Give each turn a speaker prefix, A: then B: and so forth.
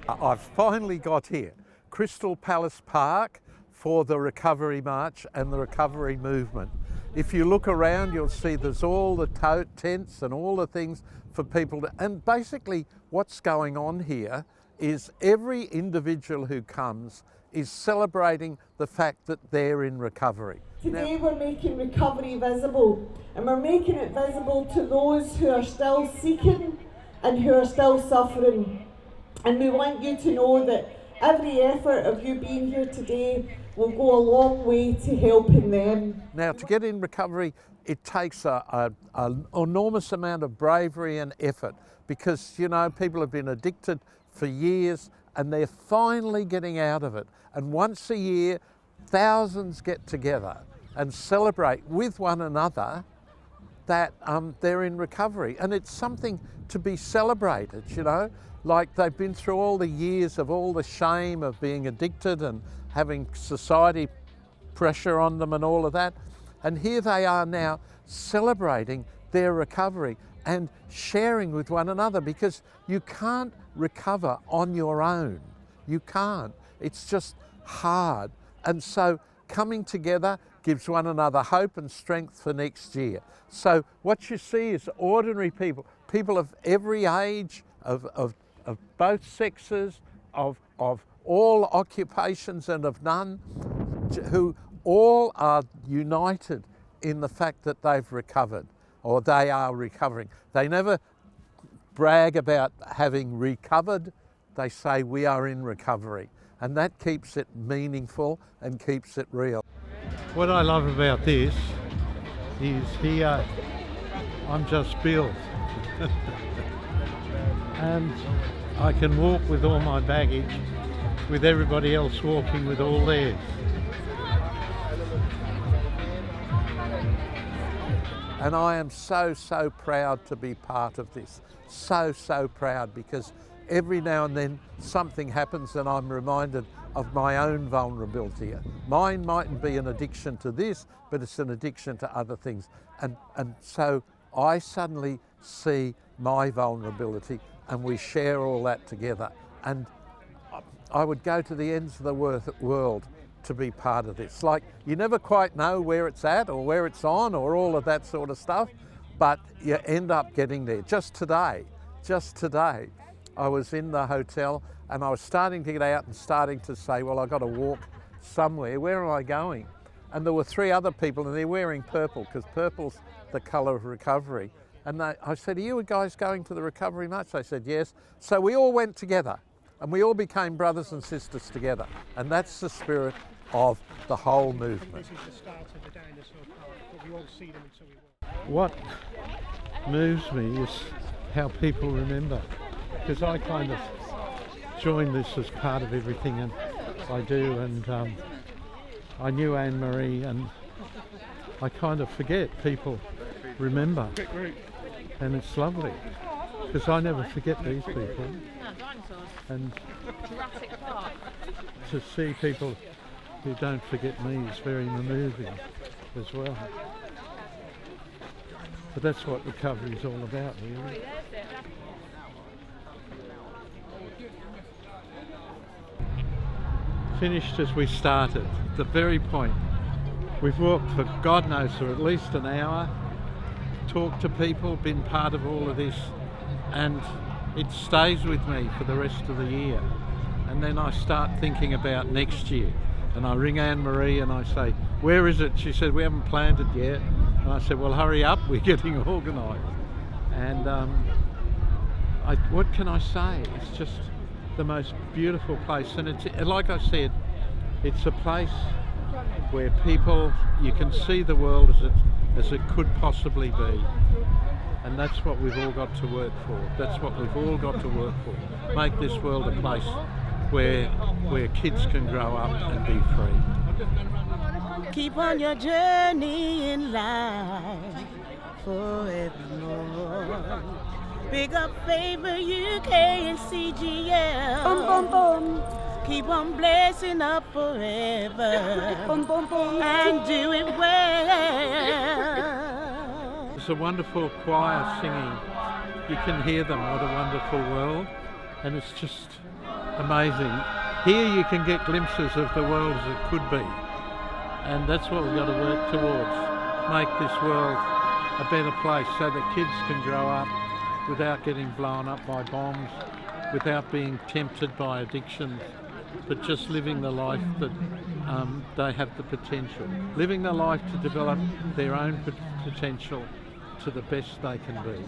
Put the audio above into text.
A: I've finally got here, Crystal Palace Park, for the Recovery March and the Recovery Movement. If you look around, you'll see there's all the tents and all the things for people to, and basically what's going on here is every individual who comes is celebrating the fact that they're in recovery.
B: Today we're making recovery visible, and we're making it visible to those who are still seeking and who are still suffering. And we want you to know that every effort of you being here today will go a long way to helping them.
A: Now, to get in recovery, it takes an enormous amount of bravery and effort, because, you know, people have been addicted for years and they're finally getting out of it. And once a year, thousands get together and celebrate with one another that they're in recovery. And it's something to be celebrated, you know, like they've been through all the years of all the shame of being addicted and having society pressure on them and all of that. And here they are now celebrating their recovery and sharing with one another, because you can't recover on your own. You can't. It's just hard. And so coming together gives one another hope and strength for next year. So what you see is ordinary people, people of every age, of both sexes, of all occupations and of none, who all are united in the fact that they've recovered, or they are recovering. They never brag about having recovered. They say we are in recovery, and that keeps it meaningful and keeps it real.
C: What I love about this is here I'm just Bill and I can walk with all my baggage, with everybody else walking with all theirs.
A: And I am so proud to be part of this. So proud, because every now and then something happens and I'm reminded of my own vulnerability. Mine mightn't be an addiction to this, but it's an addiction to other things. And so I suddenly see my vulnerability and we share all that together. And I would go to the ends of the world to be part of this. Like, you never quite know where it's at or where it's on or all of that sort of stuff, but you end up getting there. Just today, I was in the hotel and I was starting to get out and starting to say, well, I've got to walk somewhere. Where am I going? And there were 3 other people and they're wearing purple, because purple's the colour of recovery. And I said, are you guys going to the Recovery March? They said, yes. So we all went together and we all became brothers and sisters together. And that's the spirit of the whole movement.
D: This is the start of the dinosaur park, but we won't see them until we
C: What
D: walk.
C: moves me is how people remember, because I kind of join this as part of everything and I do, and I knew Anne-Marie and I kind of forget people remember, and it's lovely because I never forget these people, and to see people who don't forget me is very moving as well. But that's what recovery is all about, really. Finished as we started, the very point. We've walked for God knows for at least an hour, talked to people, been part of all of this, and it stays with me for the rest of the year. And then I start thinking about next year, and I ring Anne-Marie and I say, where is it? She said, we haven't planned it yet. And I said, well, hurry up, we're getting organised. And what can I say? It's just the most beautiful place, and it's, like I said, it's a place where people, you can see the world as it could possibly be, and that's what we've all got to work for. That's what we've all got to work for. Make this world a place where kids can grow up and be free.
E: Keep on your journey in life forevermore. Big up Favor UK and CGL.
F: Boom, boom, boom.
E: Keep on blessing up forever.
F: Boom, boom, boom.
E: And do it well.
C: It's a wonderful choir singing. You can hear them. What a wonderful world. and it's just amazing. Here you can get glimpses of the world as it could be, and that's what we've got to work towards. Make this world a better place so that kids can grow up without getting blown up by bombs, without being tempted by addictions, but just living the life that they have the potential. Living the life to develop their own potential to the best they can be.